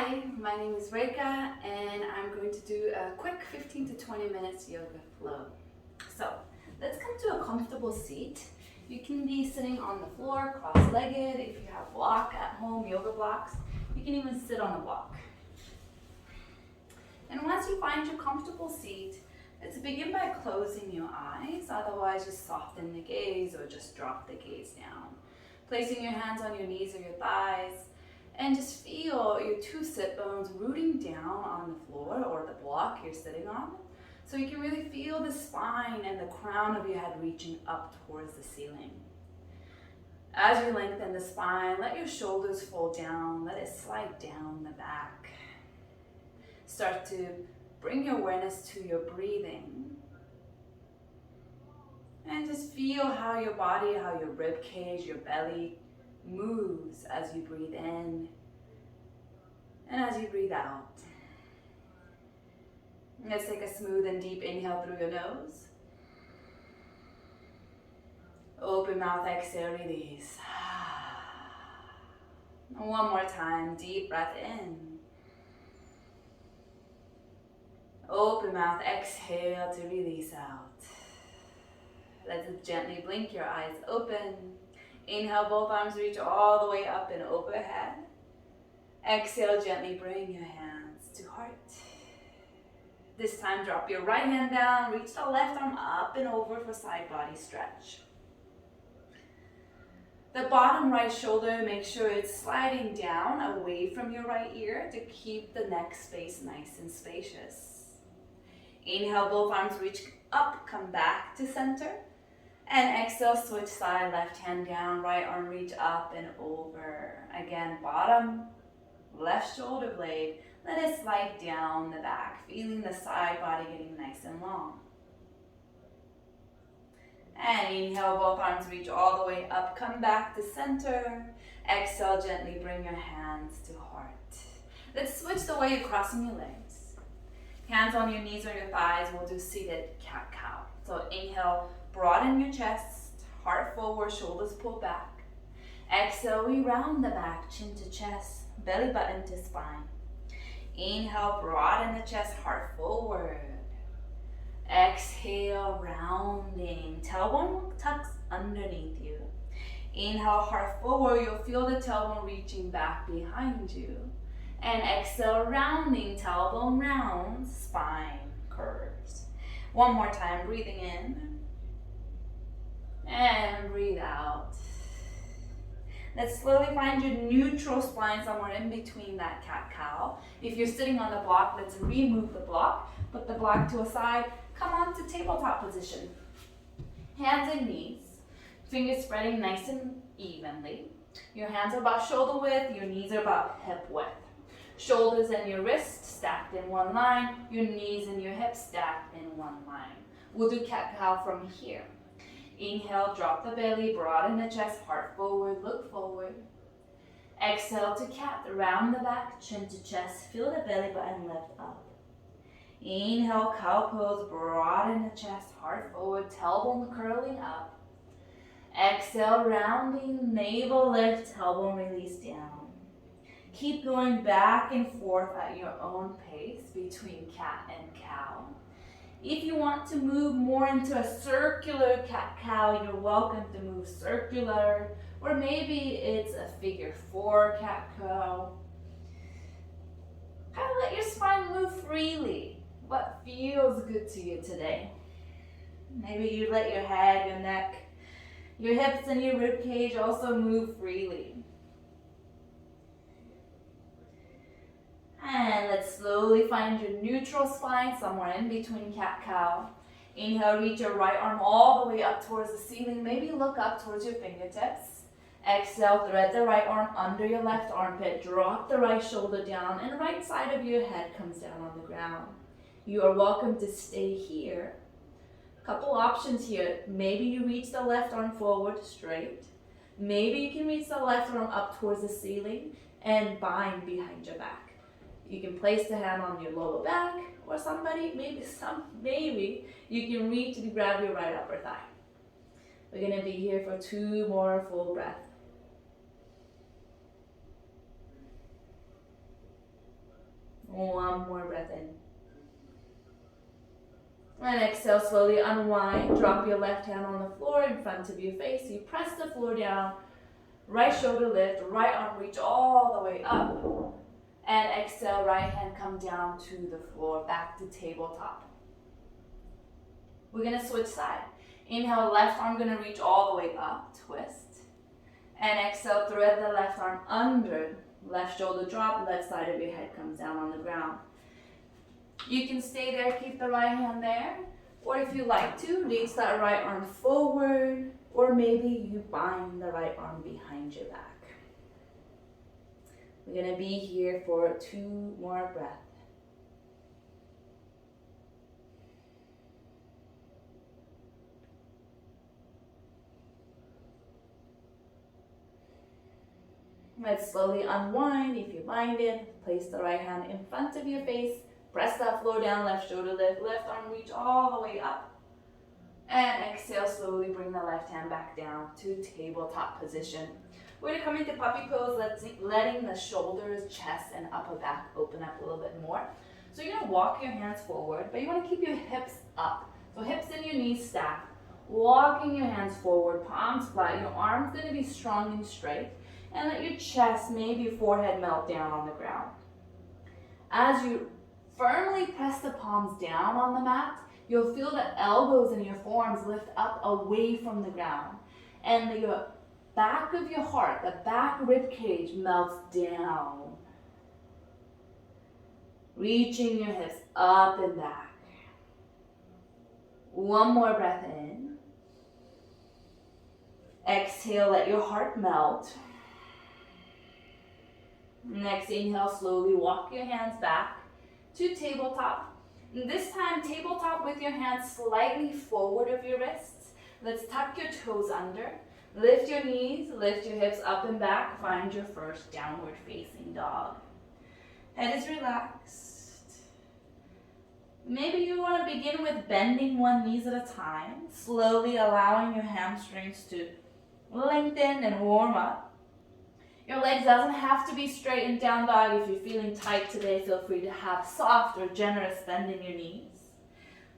Hi, my name is Reka and I'm going to do a quick 15 to 20 minutes yoga flow. So let's come to a comfortable seat. You can be sitting on the floor, cross-legged. If you have block at home, yoga blocks, you can even sit on the block. And once you find your comfortable seat, let's begin by closing your eyes. Otherwise, just soften the gaze or just drop the gaze down. Placing your hands on your knees or your thighs. And just feel your two sit bones rooting down on the floor or the block you're sitting on. So you can really feel the spine and the crown of your head reaching up towards the ceiling. As you lengthen the spine, let your shoulders fall down, let it slide down the back. Start to bring your awareness to your breathing. And just feel how your body, how your rib cage, your belly moves as you breathe in and as you breathe out. Let's take a smooth and deep inhale through your nose. Open mouth, exhale, release. One more time, deep breath in. Open mouth, exhale to release out. Let's gently blink your eyes open. Inhale, both arms reach all the way up and overhead. Exhale, gently bring your hands to heart. This time, drop your right hand down, reach the left arm up and over for side body stretch. The bottom right shoulder, make sure it's sliding down away from your right ear to keep the neck space nice and spacious. Inhale, both arms reach up, come back to center. And exhale, switch side, left hand down, right arm reach up and over. Again, bottom, left shoulder blade, let it slide down the back, feeling the side body getting nice and long. And inhale, both arms reach all the way up, come back to center. Exhale, gently bring your hands to heart. Let's switch the way you're crossing your legs. Hands on your knees or your thighs, we'll do seated cat-cow. So inhale, broaden your chest, heart forward, shoulders pull back. Exhale, we round the back, chin to chest, belly button to spine. Inhale, broaden the chest, heart forward. Exhale, rounding, tailbone tucks underneath you. Inhale, heart forward, you'll feel the tailbone reaching back behind you. And exhale, rounding, tailbone rounds, spine curves. One more time, breathing in. And breathe out. Let's slowly find your neutral spine somewhere in between that cat-cow. If you're sitting on the block, let's remove the block. Put the block to a side. Come on to tabletop position. Hands and knees. Fingers spreading nice and evenly. Your hands are about shoulder width. Your knees are about hip width. Shoulders and your wrists stacked in one line. Your knees and your hips stacked in one line. We'll do cat-cow from here. Inhale, drop the belly, broaden the chest, heart forward, look forward. Exhale to cat, round the back, chin to chest, feel the belly button lift up. Inhale, cow pose, broaden the chest, heart forward, tailbone curling up. Exhale, rounding, navel lift, tailbone release down. Keep going back and forth at your own pace between cat and cow. If you want to move more into a circular cat-cow, you're welcome to move circular, or maybe it's a figure 4 cat-cow. Kind of let your spine move freely. What feels good to you today? Maybe you let your head, your neck, your hips and your rib cage also move freely. And let's slowly find your neutral spine somewhere in between cat-cow. Inhale, reach your right arm all the way up towards the ceiling. Maybe look up towards your fingertips. Exhale, thread the right arm under your left armpit. Drop the right shoulder down and right side of your head comes down on the ground. You are welcome to stay here. Couple options here. Maybe you reach the left arm forward straight. Maybe you can reach the left arm up towards the ceiling and bind behind your back. You can place the hand on your lower back, or maybe you can reach and grab your right upper thigh. We're gonna be here for 2 more full breaths. One more breath in. And exhale, slowly unwind. Drop your left hand on the floor in front of your face. You press the floor down. Right shoulder lift, right arm reach all the way up. And exhale, right hand come down to the floor, back to tabletop. We're gonna switch side. Inhale, left arm gonna reach all the way up, twist. And exhale, thread the left arm under. Left shoulder drop, left side of your head comes down on the ground. You can stay there, keep the right hand there. Or if you like to, reach that right arm forward. Or maybe you bind the right arm behind your back. We're gonna be here for 2 more breaths. Let's slowly unwind. If you bind it, place the right hand in front of your face. Press that floor down, left shoulder lift, left arm reach all the way up. And exhale, slowly bring the left hand back down to tabletop position. We're gonna come into puppy pose, letting the shoulders, chest, and upper back open up a little bit more. So you're gonna walk your hands forward, but you wanna keep your hips up. So hips and your knees stacked. Walking your hands forward, palms flat. Your arms gonna be strong and straight. And let your chest, maybe your forehead melt down on the ground. As you firmly press the palms down on the mat, you'll feel the elbows and your forearms lift up away from the ground. And the back of your heart, the back rib cage melts down. Reaching your hips up and back. One more breath in. Exhale, let your heart melt. Next inhale, slowly walk your hands back to tabletop. And this time, tabletop with your hands slightly forward of your wrists. Let's tuck your toes under. Lift your knees, lift your hips up and back. Find your first downward facing dog. Head is relaxed. Maybe you want to begin with bending one knee at a time, slowly allowing your hamstrings to lengthen and warm up. Your legs doesn't have to be straight in down dog. If you're feeling tight today, feel free to have soft or generous bend in your knees.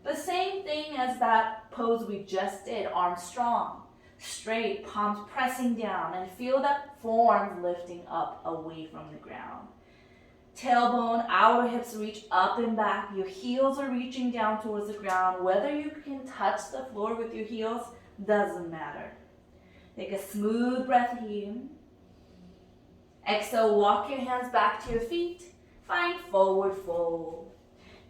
The same thing as that pose we just did, arms strong, straight, palms pressing down, and feel that forearms lifting up away from the ground. Tailbone, outer hips reach up and back. Your heels are reaching down towards the ground. Whether you can touch the floor with your heels doesn't matter. Take a smooth breath here. Exhale, walk your hands back to your feet. Find forward fold.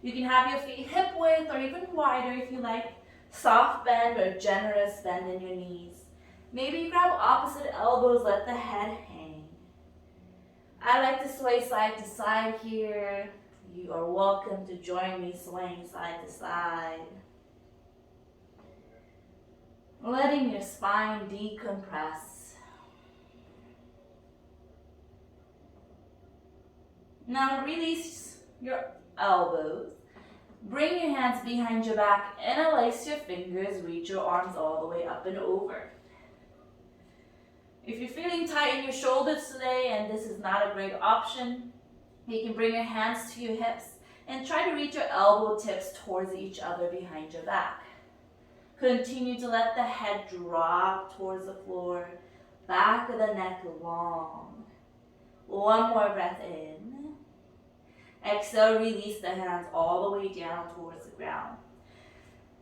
You can have your feet hip width or even wider if you like. Soft bend or generous bend in your knees. Maybe you grab opposite elbows, let the head hang. I like to sway side to side here. You are welcome to join me swaying side to side. Letting your spine decompress. Now release your elbows. Bring your hands behind your back, interlace your fingers, reach your arms all the way up and over. If you're feeling tight in your shoulders today and this is not a great option, you can bring your hands to your hips and try to reach your elbow tips towards each other behind your back. Continue to let the head drop towards the floor, back of the neck long. One more breath in. Exhale, release the hands all the way down towards the ground.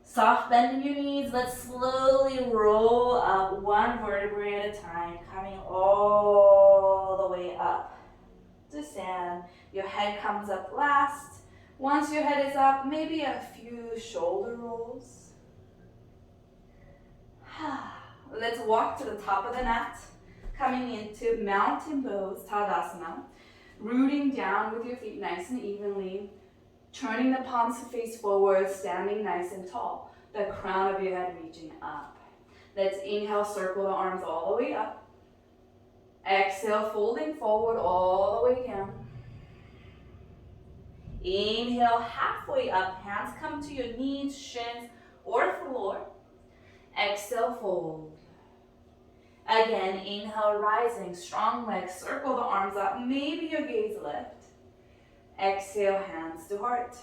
Soft bend in your knees. Let's slowly roll up one vertebrae at a time, coming all the way up to stand. Your head comes up last. Once your head is up, maybe a few shoulder rolls. Let's walk to the top of the mat, coming into mountain pose, Tadasana. Rooting down with your feet nice and evenly, turning the palms to face forward, standing nice and tall, the crown of your head reaching up. Let's inhale, circle the arms all the way up. Exhale, folding forward all the way down. Inhale, halfway up, hands come to your knees, shins, or floor. Exhale, fold. Again, inhale, rising, strong legs, circle the arms up, maybe your gaze lift. Exhale, hands to heart.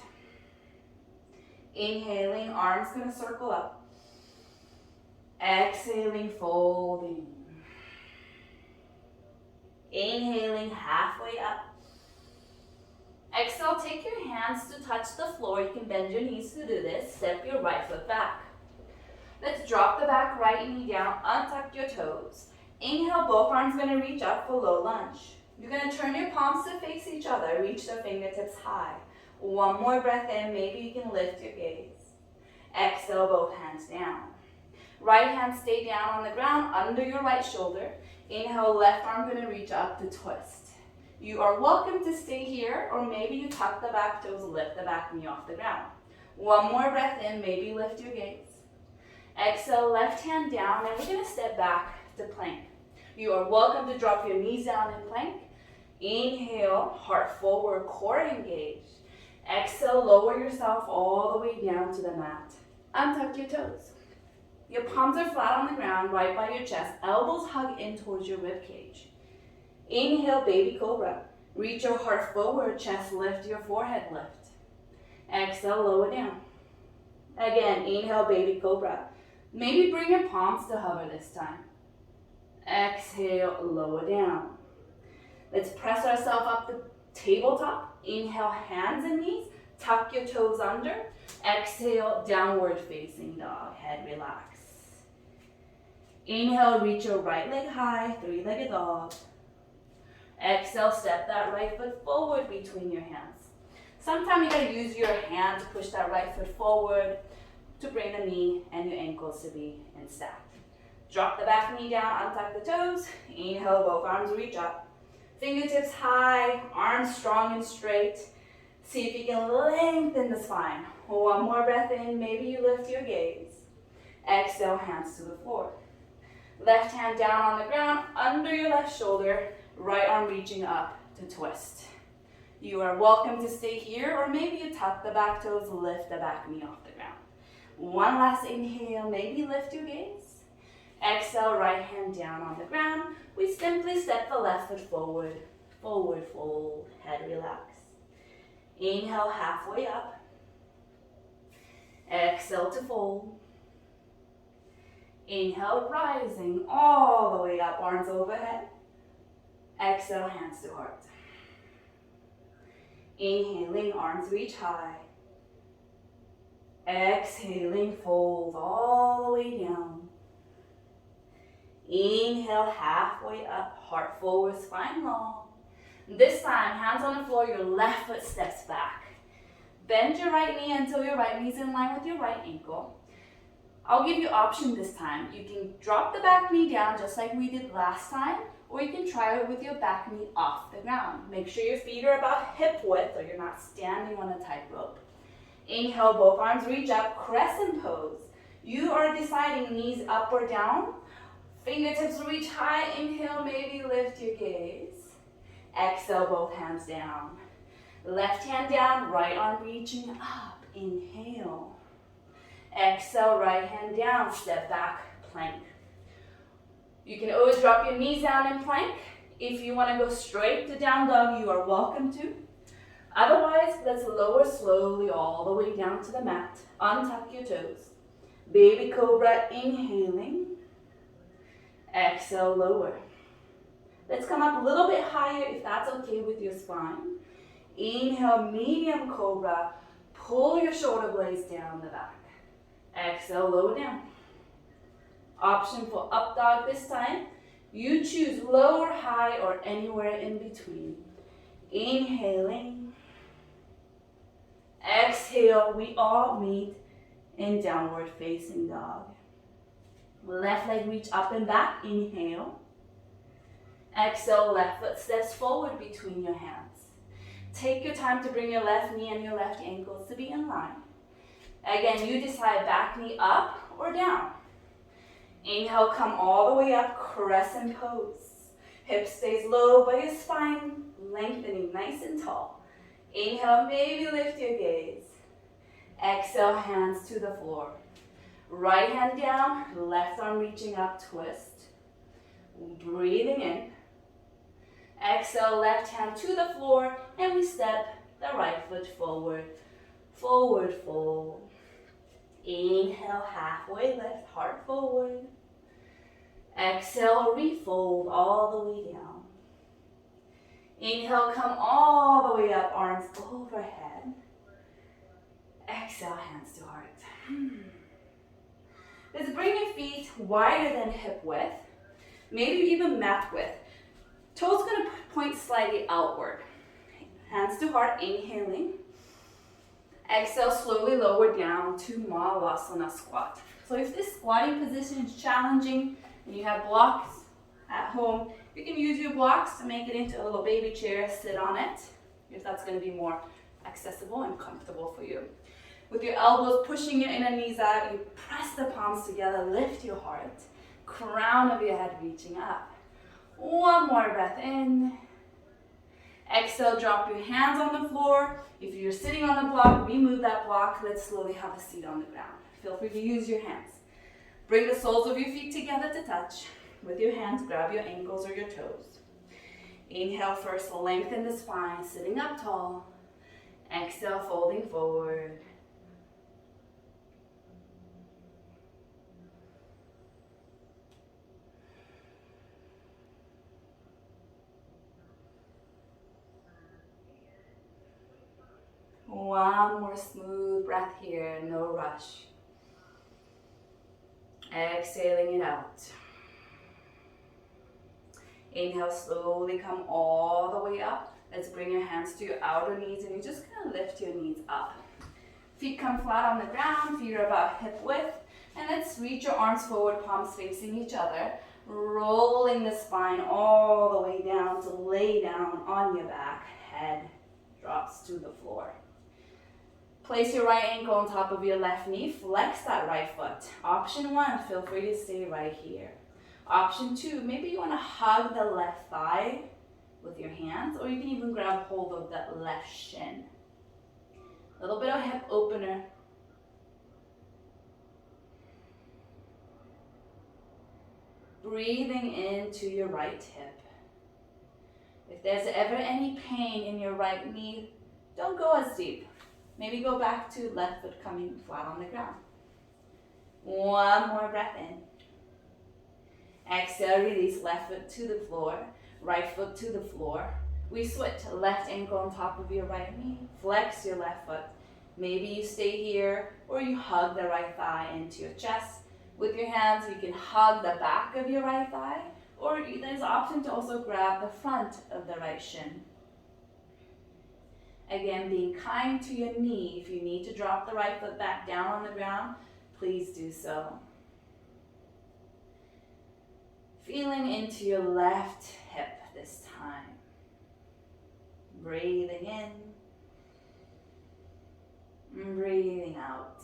Inhaling, arms gonna circle up. Exhaling, folding. Inhaling, halfway up. Exhale, take your hands to touch the floor. You can bend your knees to do this. Step your right foot back. Let's drop the back right knee down, untuck your toes. Inhale, both arms gonna reach up for low lunge. You're gonna turn your palms to face each other, reach the fingertips high. One more breath in, maybe you can lift your gaze. Exhale, both hands down. Right hand stay down on the ground, under your right shoulder. Inhale, left arm gonna reach up to twist. You are welcome to stay here, or maybe you tuck the back toes, lift the back knee off the ground. One more breath in, maybe lift your gaze. Exhale, left hand down, and we're gonna step back to plank. You are welcome to drop your knees down in plank. Inhale, heart forward, core engaged. Exhale, lower yourself all the way down to the mat. Untuck your toes. Your palms are flat on the ground, right by your chest. Elbows hug in towards your rib cage. Inhale, baby cobra. Reach your heart forward, chest lift, your forehead lift. Exhale, lower down. Again, inhale, baby cobra. Maybe bring your palms to hover this time. Exhale, lower down. Let's press ourselves up the tabletop. Inhale, hands and knees. Tuck your toes under. Exhale, downward facing dog. Head relax. Inhale, reach your right leg high, three-legged dog. Exhale, step that right foot forward between your hands. Sometimes you gotta use your hand to push that right foot forward to bring the knee and your ankles to be in stacked. Drop the back knee down, untuck the toes. Inhale, both arms reach up. Fingertips high, arms strong and straight. See if you can lengthen the spine. One more breath in, maybe you lift your gaze. Exhale, hands to the floor. Left hand down on the ground, under your left shoulder, right arm reaching up to twist. You are welcome to stay here, or maybe you tuck the back toes, lift the back knee off the ground. One last inhale, maybe lift your gaze. Exhale, right hand down on the ground. We simply step the left foot forward, forward fold, head relax. Inhale, halfway up. Exhale to fold. Inhale, rising all the way up, arms overhead. Exhale, hands to heart. Inhaling, arms reach high. Exhaling, fold all the way down. Inhale, halfway up, heart forward, spine long. This time, hands on the floor, your left foot steps back. Bend your right knee until your right knee is in line with your right ankle. I'll give you option this time. You can drop the back knee down just like we did last time, or you can try it with your back knee off the ground. Make sure your feet are about hip width or you're not standing on a tightrope. Inhale, both arms reach up, crescent pose. You are deciding knees up or down. Fingertips reach high. Inhale, maybe lift your gaze. Exhale, both hands down. Left hand down, right arm reaching up. Inhale. Exhale, right hand down, step back, plank. You can always drop your knees down in plank. If you want to go straight to down dog, you are welcome to. Otherwise, let's lower slowly all the way down to the mat. Untuck your toes. Baby cobra, inhaling. Exhale, lower. Let's come up a little bit higher if that's okay with your spine. Inhale, medium cobra. Pull your shoulder blades down the back. Exhale, lower down. Option for up dog this time. You choose low or high or anywhere in between. Inhaling. Exhale, we all meet in downward facing dog. Left leg reach up and back, inhale. Exhale, left foot steps forward between your hands. Take your time to bring your left knee and your left ankles to be in line. Again, you decide back knee up or down. Inhale, come all the way up, crescent pose. Hip stays low, but your spine lengthening nice and tall. Inhale, maybe lift your gaze. Exhale, hands to the floor. Right hand down, left arm reaching up, twist. Breathing in. Exhale, left hand to the floor, and we step the right foot forward, forward fold. Inhale, halfway lift, heart forward. Exhale, refold all the way down. Inhale, come all the way up, arms overhead. Exhale, hands to heart. Let's bring your feet wider than hip width, maybe even mat width. Toes gonna point slightly outward. Hands to heart, inhaling. Exhale, slowly lower down to Malasana Squat. So if this squatting position is challenging and you have blocks at home, you can use your blocks to make it into a little baby chair, sit on it, if that's gonna be more accessible and comfortable for you. With your elbows pushing your inner knees out, you press the palms together, lift your heart, crown of your head reaching up. One more breath in. Exhale, drop your hands on the floor. If you're sitting on the block, remove that block. Let's slowly have a seat on the ground. Feel free to use your hands. Bring the soles of your feet together to touch. With your hands, grab your ankles or your toes. Inhale first, lengthen the spine, sitting up tall. Exhale, folding forward. One more smooth breath here, no rush. Exhaling it out. Inhale, slowly come all the way up. Let's bring your hands to your outer knees and you're just gonna lift your knees up. Feet come flat on the ground, feet are about hip width. And let's reach your arms forward, palms facing each other. Rolling the spine all the way down to lay down on your back. Head drops to the floor. Place your right ankle on top of your left knee. Flex that right foot. Option 1, feel free to stay right here. Option 2, maybe you want to hug the left thigh with your hands, or you can even grab hold of that left shin. A little bit of hip opener. Breathing into your right hip. If there's ever any pain in your right knee, don't go as deep. Maybe go back to left foot coming flat on the ground. One more breath in. Exhale, release left foot to the floor, right foot to the floor. We switch, left ankle on top of your right knee. Flex your left foot. Maybe you stay here or you hug the right thigh into your chest. With your hands, you can hug the back of your right thigh, or there's an option to also grab the front of the right shin. Again, being kind to your knee. If you need to drop the right foot back down on the ground, please do so. Feeling into your left hip this time. Breathing in. And breathing out.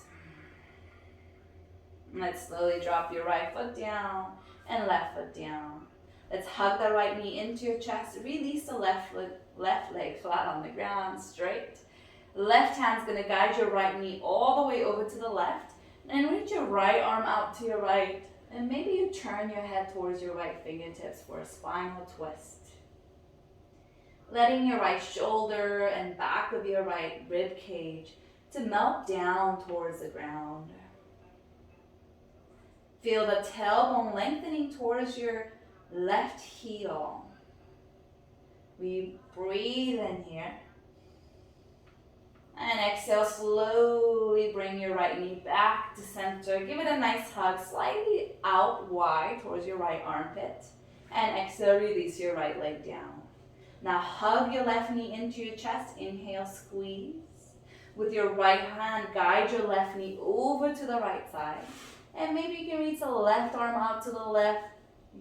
Let's slowly drop your right foot down and left foot down. Let's hug the right knee into your chest. Release the left leg flat on the ground, straight. Left hand's gonna guide your right knee all the way over to the left. And reach your right arm out to your right. And maybe you turn your head towards your right fingertips for a spinal twist. Letting your right shoulder and back of your right rib cage to melt down towards the ground. Feel the tailbone lengthening towards your left heel. We breathe in here. And exhale, slowly bring your right knee back to center. Give it a nice hug, slightly out wide towards your right armpit. And exhale, release your right leg down. Now hug your left knee into your chest. Inhale, squeeze. With your right hand, guide your left knee over to the right side. And maybe you can reach the left arm out to the left.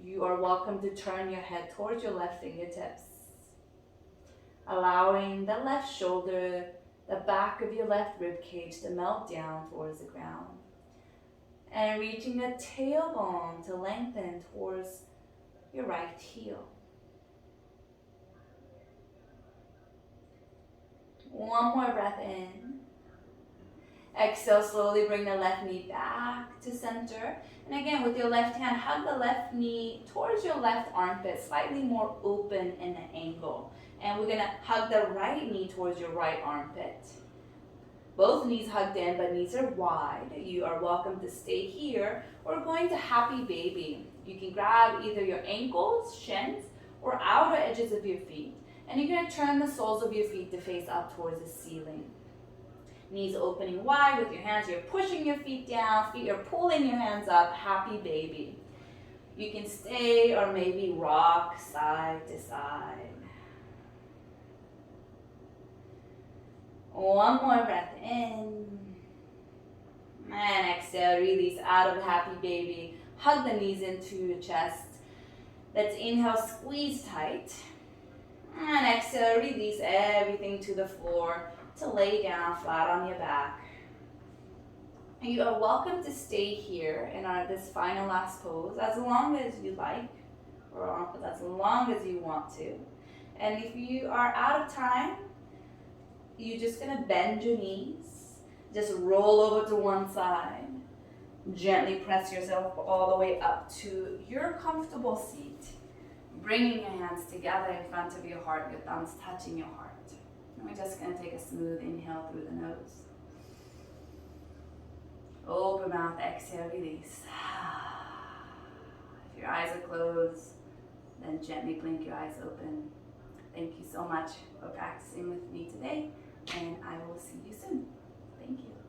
You are welcome to turn your head towards your left fingertips. Allowing the left shoulder, the back of your left rib cage to melt down towards the ground. And reaching the tailbone to lengthen towards your right heel. One more breath in. Exhale, slowly bring the left knee back to center. And again, with your left hand, hug the left knee towards your left armpit, slightly more open in the angle. And we're gonna hug the right knee towards your right armpit. Both knees hugged in, but knees are wide. You are welcome to stay here or going to happy baby. You can grab either your ankles, shins, or outer edges of your feet. And you're gonna turn the soles of your feet to face up towards the ceiling. Knees opening wide with your hands. You're pushing your feet down. Feet are pulling your hands up. Happy baby. You can stay or maybe rock side to side. One more breath in. And exhale, release out of happy baby. Hug the knees into your chest. Let's inhale, squeeze tight. And exhale, release everything to the floor to lay down flat on your back. And you are welcome to stay here in this final last pose as long as you like, or as long as you want to. And if you are out of time, you're just gonna bend your knees, just roll over to one side, gently press yourself all the way up to your comfortable seat, bringing your hands together in front of your heart, your thumbs touching your heart. And we're just gonna take a smooth inhale through the nose. Open mouth, exhale, release. If your eyes are closed, then gently blink your eyes open. Thank you so much for practicing with me today, and I will see you soon. Thank you.